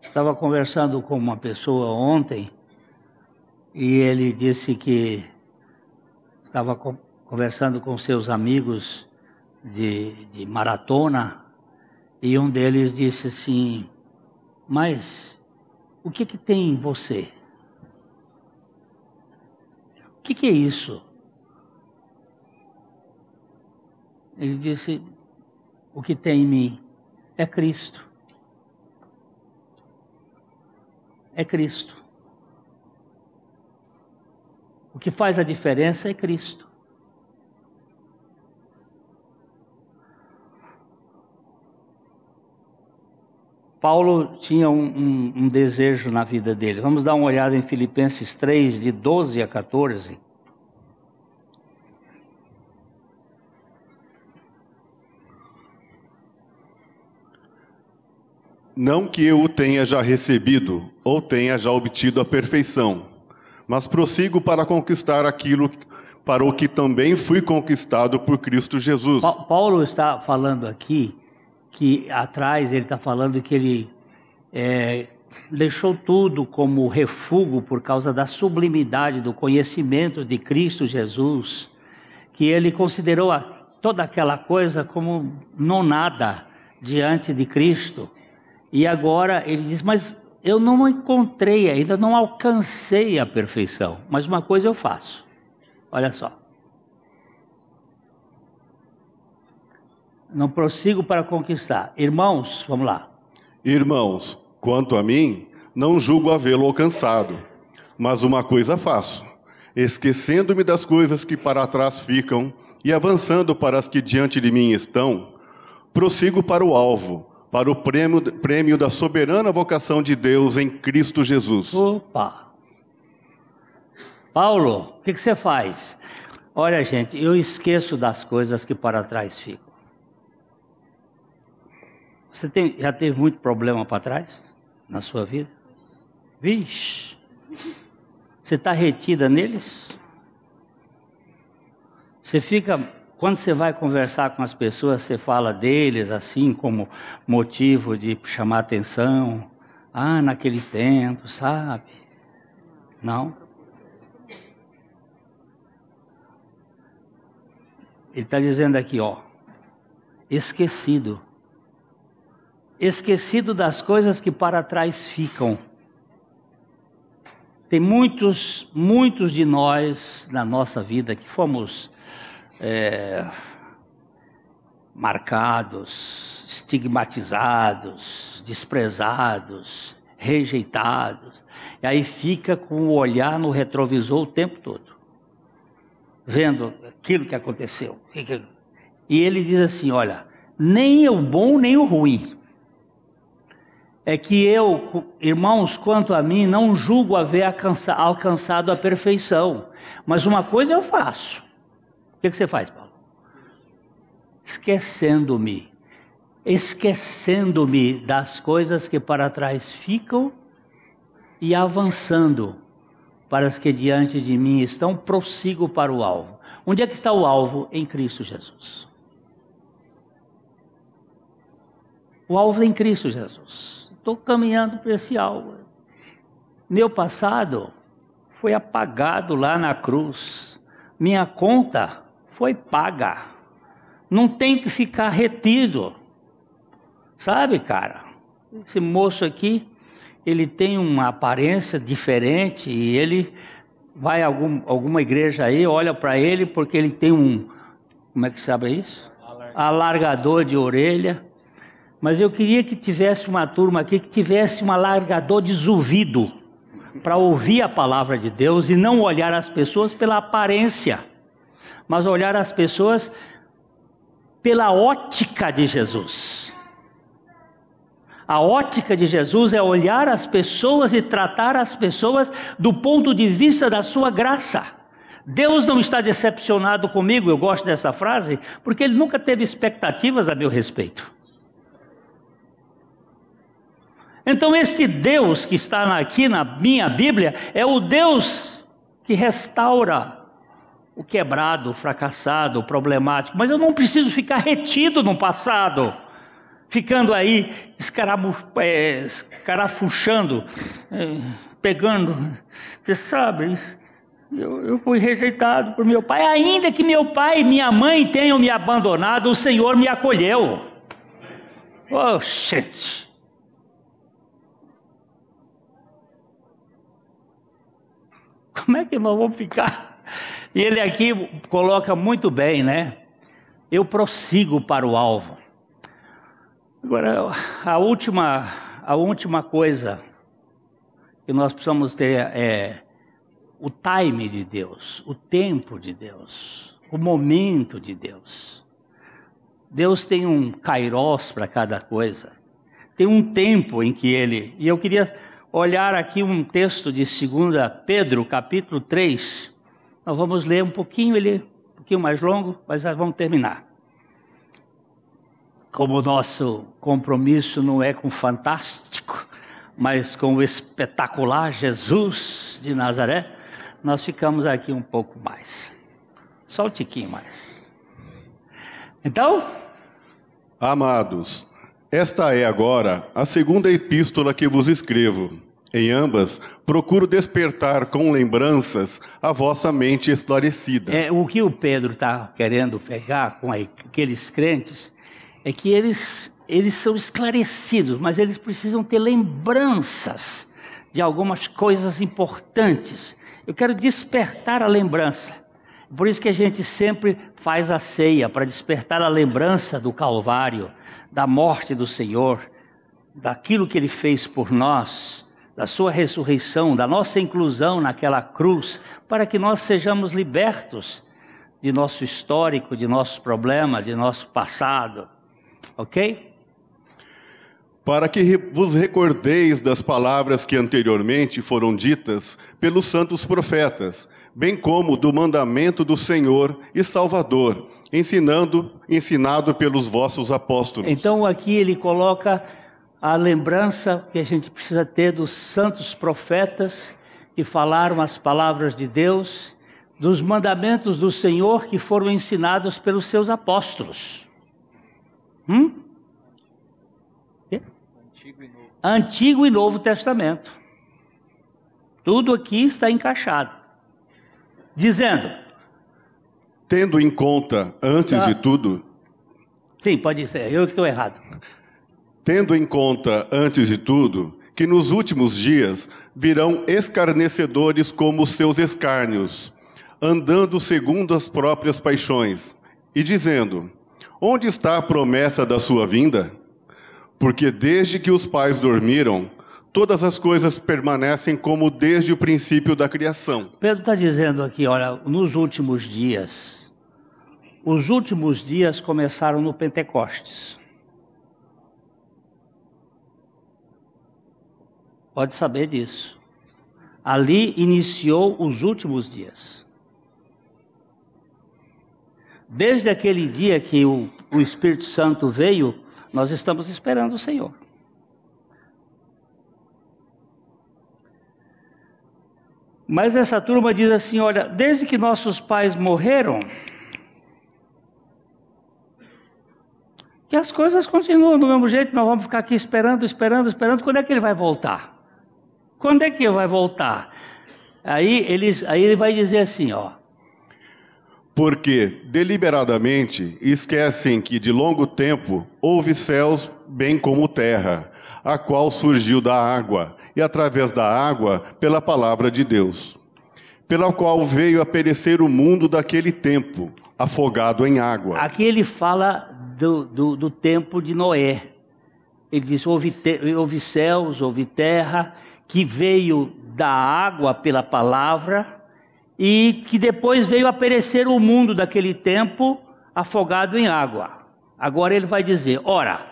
Estava conversando com uma pessoa ontem e ele disse que estava conversando com seus amigos de maratona e um deles disse assim, mas o que tem em você? O que é isso? Ele disse, o que tem em mim é Cristo. É Cristo. O que faz a diferença é Cristo. Paulo tinha um desejo na vida dele. Vamos dar uma olhada em Filipenses 3, de 12 a 14. Não que eu o tenha já recebido, ou tenha já obtido a perfeição, mas prossigo para conquistar aquilo para o que também fui conquistado por Cristo Jesus. Paulo está falando aqui, que atrás ele está falando que ele deixou tudo como refúgio por causa da sublimidade do conhecimento de Cristo Jesus, que ele considerou toda aquela coisa como não nada diante de Cristo. E agora ele diz, mas eu não encontrei, ainda não alcancei a perfeição, mas uma coisa eu faço, olha só. Não prossigo para conquistar. Irmãos, vamos lá. Irmãos, quanto a mim, não julgo havê-lo alcançado, mas uma coisa faço, esquecendo-me das coisas que para trás ficam e avançando para as que diante de mim estão, prossigo para o alvo, para o prêmio da soberana vocação de Deus em Cristo Jesus. Opa! Paulo, o que você faz? Olha, gente, eu esqueço das coisas que para trás ficam. Você já teve muito problema para trás na sua vida? Vixe! Você está retida neles? Você fica... Quando você vai conversar com as pessoas, você fala deles assim como motivo de chamar atenção. Ah, naquele tempo, sabe? Não. Ele está dizendo aqui, ó, esquecido. Esquecido das coisas que para trás ficam. Tem muitos de nós na nossa vida que fomos... marcados, estigmatizados, desprezados, rejeitados, e aí fica com o olhar no retrovisor o tempo todo, vendo aquilo que aconteceu. E ele diz assim, olha, nem o bom nem o ruim, é que eu, irmãos, quanto a mim, não julgo haver alcançado a perfeição, mas uma coisa eu faço. O que você faz, Paulo? Esquecendo-me das coisas que para trás ficam e avançando para as que diante de mim estão, prossigo para o alvo. Onde é que está o alvo? Em Cristo Jesus. O alvo é em Cristo Jesus. Estou caminhando para esse alvo. Meu passado foi apagado lá na cruz. Minha conta foi paga. Não tem que ficar retido. Sabe, cara? Esse moço aqui, ele tem uma aparência diferente e ele vai a alguma igreja aí, olha para ele porque ele tem como é que sabe isso? Alargador de orelha. Mas eu queria que tivesse uma turma aqui que tivesse um alargador de zumbido para ouvir a palavra de Deus e não olhar as pessoas pela aparência, mas olhar as pessoas pela ótica de Jesus. A ótica de Jesus é olhar as pessoas e tratar as pessoas do ponto de vista da sua graça. Deus não está decepcionado comigo, eu gosto dessa frase, porque Ele nunca teve expectativas a meu respeito. Então esse Deus que está aqui na minha Bíblia é o Deus que restaura o quebrado, o fracassado, o problemático. Mas eu não preciso ficar retido no passado, ficando aí escarafuchando, pegando. Você sabe, eu fui rejeitado por meu pai. Ainda que meu pai e minha mãe tenham me abandonado, o Senhor me acolheu. Oh, gente. Como é que nós vamos ficar? E ele aqui coloca muito bem, né? Eu prossigo para o alvo. Agora, a última coisa que nós precisamos ter é o time de Deus, o tempo de Deus, o momento de Deus. Deus tem um kairos para cada coisa. Tem um tempo em que Ele... E eu queria olhar aqui um texto de 2 Pedro, capítulo 3. Nós vamos ler um pouquinho, ele um pouquinho mais longo, mas nós vamos terminar. Como o nosso compromisso não é com o fantástico, mas com o espetacular Jesus de Nazaré, nós ficamos aqui um pouco mais. Só um tiquinho mais. Então... Amados, esta é agora a segunda epístola que vos escrevo. Em ambas, procuro despertar com lembranças a vossa mente esclarecida. O que o Pedro está querendo pegar com aqueles crentes é que eles são esclarecidos, mas eles precisam ter lembranças de algumas coisas importantes. Eu quero despertar a lembrança. Por isso que a gente sempre faz a ceia, para despertar a lembrança do Calvário, da morte do Senhor, daquilo que Ele fez por nós, da sua ressurreição, da nossa inclusão naquela cruz, para que nós sejamos libertos de nosso histórico, de nossos problemas, de nosso passado. Ok? Para que vos recordeis das palavras que anteriormente foram ditas pelos santos profetas, bem como do mandamento do Senhor e Salvador, ensinado pelos vossos apóstolos. Então aqui ele coloca a lembrança que a gente precisa ter dos santos profetas que falaram as palavras de Deus, dos mandamentos do Senhor que foram ensinados pelos seus apóstolos. Antigo e Novo Testamento. Tudo aqui está encaixado. Dizendo... Tendo em conta, antes de tudo... Sim, pode ser, eu que estou errado. Tendo em conta, antes de tudo, que nos últimos dias virão escarnecedores como os seus escárnios, andando segundo as próprias paixões, e dizendo, onde está a promessa da sua vinda? Porque desde que os pais dormiram, todas as coisas permanecem como desde o princípio da criação. Pedro está dizendo aqui, olha, nos últimos dias, os últimos dias começaram no Pentecostes. Pode saber disso. Ali iniciou os últimos dias. Desde aquele dia que o Espírito Santo veio, nós estamos esperando o Senhor. Mas essa turma diz assim, olha, desde que nossos pais morreram, que as coisas continuam do mesmo jeito, nós vamos ficar aqui esperando, quando é que ele vai voltar? Quando é que ele vai voltar? Aí ele vai dizer assim, ó. Porque deliberadamente esquecem que de longo tempo houve céus bem como terra, a qual surgiu da água, e através da água pela palavra de Deus, pela qual veio a perecer o mundo daquele tempo, afogado em água. Aqui ele fala do tempo de Noé. Ele diz, houve céus, houve terra, que veio da água pela palavra, e que depois veio a perecer o mundo daquele tempo afogado em água. Agora ele vai dizer, ora,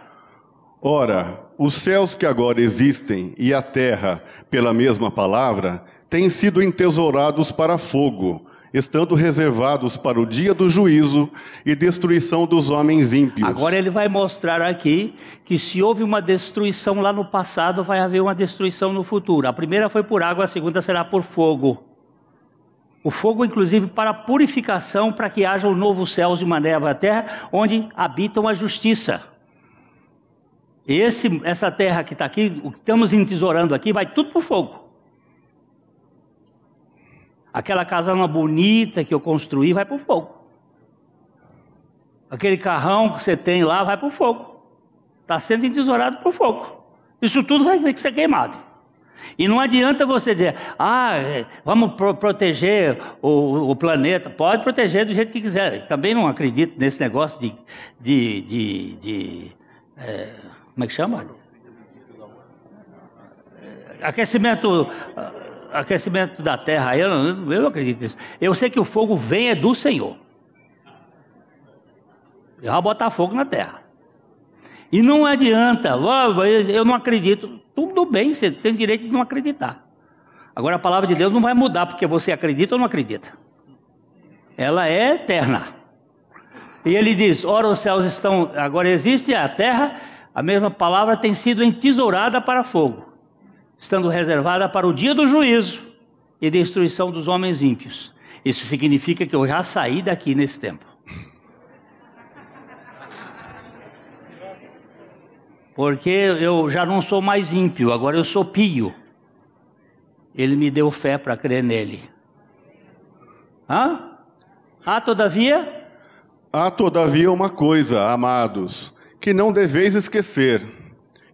os céus que agora existem e a terra, pela mesma palavra, têm sido entesourados para fogo, estando reservados para o dia do juízo e destruição dos homens ímpios. Agora ele vai mostrar aqui que se houve uma destruição lá no passado, vai haver uma destruição no futuro. A primeira foi por água, a segunda será por fogo. O fogo, inclusive, para purificação, para que haja um novo céu e uma nova terra, onde habitam a justiça. Essa terra que está aqui, o que estamos entesourando aqui, vai tudo para o fogo. Aquela casona bonita que eu construí vai para o fogo. Aquele carrão que você tem lá vai para o fogo. Está sendo entesourado para o fogo. Isso tudo vai ser queimado. E não adianta você dizer, vamos proteger o planeta. Pode proteger do jeito que quiser. Também não acredito nesse negócio como é que chama? Aquecimento da terra, eu não acredito nisso. Eu sei que o fogo vem do Senhor. Ele vai botar fogo na terra. E não adianta, eu não acredito. Tudo bem, você tem direito de não acreditar. Agora a palavra de Deus não vai mudar porque você acredita ou não acredita. Ela é eterna. E ele diz, ora os céus estão, agora existe a terra, a mesma palavra tem sido entesourada para fogo, estando reservada para o dia do juízo e destruição dos homens ímpios. Isso significa que eu já saí daqui nesse tempo. Porque eu já não sou mais ímpio, agora eu sou pio. Ele me deu fé para crer nele. Todavia? Há todavia uma coisa, amados, que não deveis esquecer,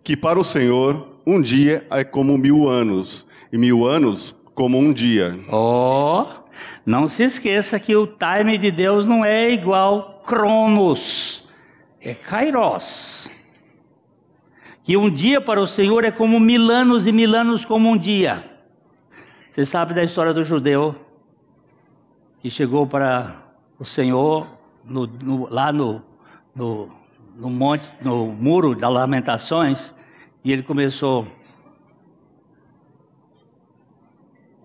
que para o Senhor um dia é como 1000 anos, e 1000 anos como um dia. Não se esqueça que o time de Deus não é igual Cronos, é Kairos. Que um dia para o Senhor é como 1000 anos e 1000 anos como um dia. Você sabe da história do judeu que chegou para o Senhor lá no monte, no muro das Lamentações, e ele começou: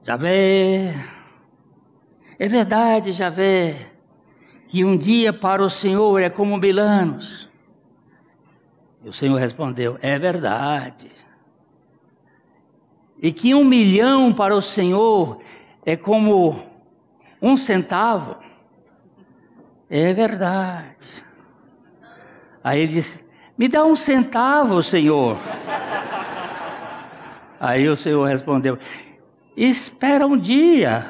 Javé, é verdade, Javé, que um dia para o Senhor é como 1000 anos. E o Senhor respondeu: é verdade. E que 1 milhão para o Senhor é como 1 centavo. É verdade. Aí ele disse: me dá 1 centavo, Senhor. Aí o Senhor respondeu: espera um dia.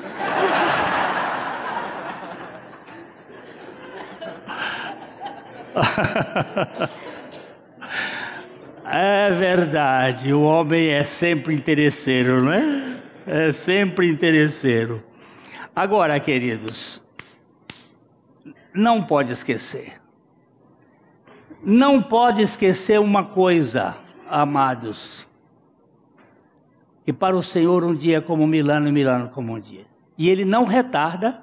É verdade, o homem é sempre interesseiro, não é? É sempre interesseiro. Agora, queridos, não pode esquecer. Não pode esquecer uma coisa, amados, que para o Senhor um dia é como 1000 anos e 1000 anos como um dia. E Ele não retarda.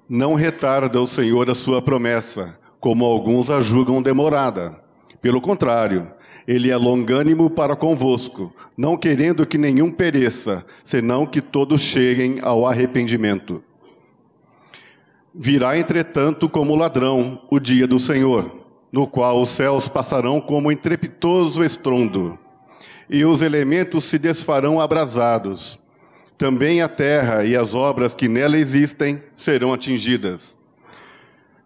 Não retarda o Senhor a sua promessa, como alguns a julgam demorada. Pelo contrário, Ele é longânimo para convosco, não querendo que nenhum pereça, senão que todos cheguem ao arrependimento. Virá, entretanto, como ladrão o dia do Senhor, no qual os céus passarão como estrepitoso estrondo, e os elementos se desfarão abrasados. Também a terra e as obras que nela existem serão atingidas.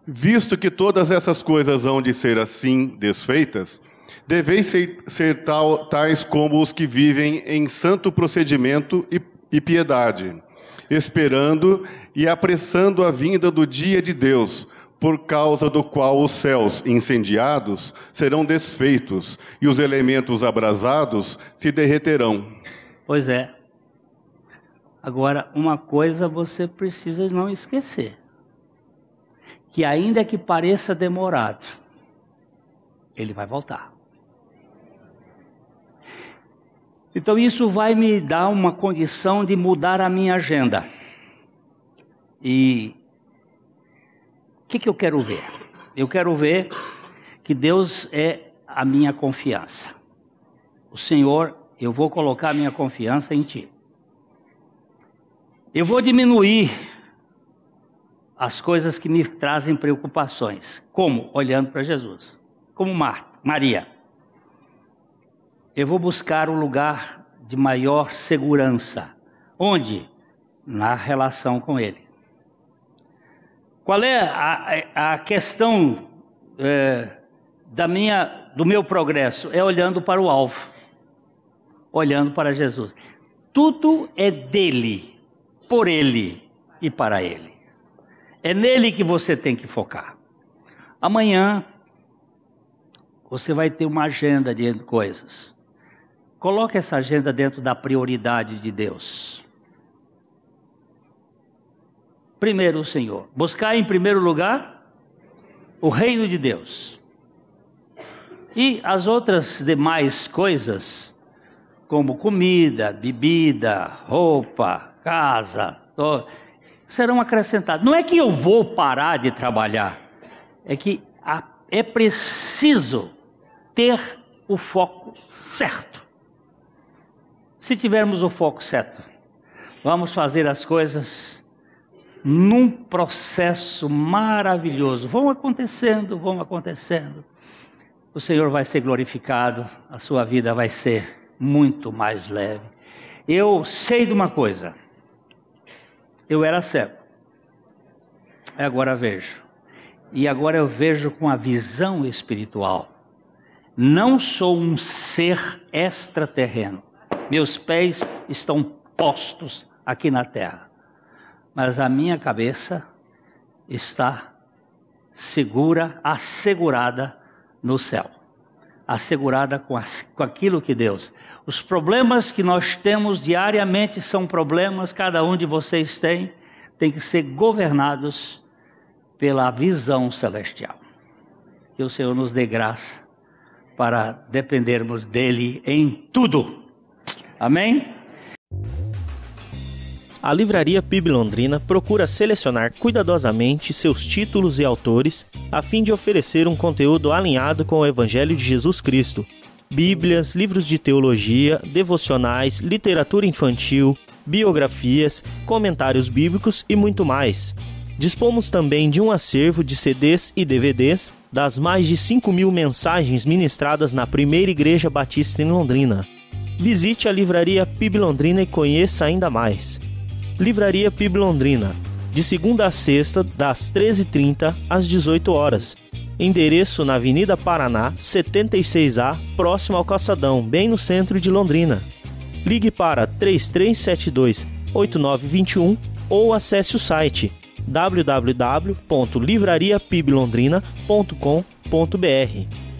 Visto que todas essas coisas hão de ser assim desfeitas, deveis ser tais como os que vivem em santo procedimento e piedade, esperando e apressando a vinda do dia de Deus, por causa do qual os céus incendiados serão desfeitos e os elementos abrasados se derreterão. Pois é. Agora, uma coisa você precisa não esquecer, que ainda que pareça demorado, Ele vai voltar. Então isso vai me dar uma condição de mudar a minha agenda. E o que eu quero ver? Eu quero ver que Deus é a minha confiança. O Senhor, eu vou colocar a minha confiança em Ti. Eu vou diminuir as coisas que me trazem preocupações. Como? Olhando para Jesus. Como Maria. Eu vou buscar um lugar de maior segurança. Onde? Na relação com Ele. Qual é a questão do meu progresso? É olhando para o alvo. Olhando para Jesus. Tudo é dele, por Ele e para Ele. É nele que você tem que focar. Amanhã, você vai ter uma agenda de coisas. Coloque essa agenda dentro da prioridade de Deus. Primeiro o Senhor. Buscar em primeiro lugar o reino de Deus. E as outras demais coisas, como comida, bebida, roupa, casa, serão acrescentadas. Não é que eu vou parar de trabalhar, é que é preciso ter o foco certo. Se tivermos o foco certo, vamos fazer as coisas num processo maravilhoso. Vão acontecendo. O Senhor vai ser glorificado, a sua vida vai ser muito mais leve. Eu sei de uma coisa. Eu era cego. Agora vejo. E agora eu vejo com a visão espiritual. Não sou um ser extraterreno. Meus pés estão postos aqui na terra. Mas a minha cabeça está segura, assegurada no céu. Assegurada com aquilo que Deus... Os problemas que nós temos diariamente são problemas, cada um de vocês tem que ser governados pela visão celestial. Que o Senhor nos dê graça para dependermos dEle em tudo. Amém? A Livraria PIB Londrina procura selecionar cuidadosamente seus títulos e autores a fim de oferecer um conteúdo alinhado com o Evangelho de Jesus Cristo. Bíblias, livros de teologia, devocionais, literatura infantil, biografias, comentários bíblicos e muito mais. Dispomos também de um acervo de CDs e DVDs das mais de 5.000 mensagens ministradas na Primeira Igreja Batista em Londrina. Visite a Livraria PIB Londrina e conheça ainda mais. Livraria PIB Londrina, de segunda a sexta, das 13h30 às 18h. Endereço na Avenida Paraná, 76A, próximo ao Calçadão, bem no centro de Londrina. Ligue para 3372-8921 ou acesse o site www.livrariapiblondrina.com.br.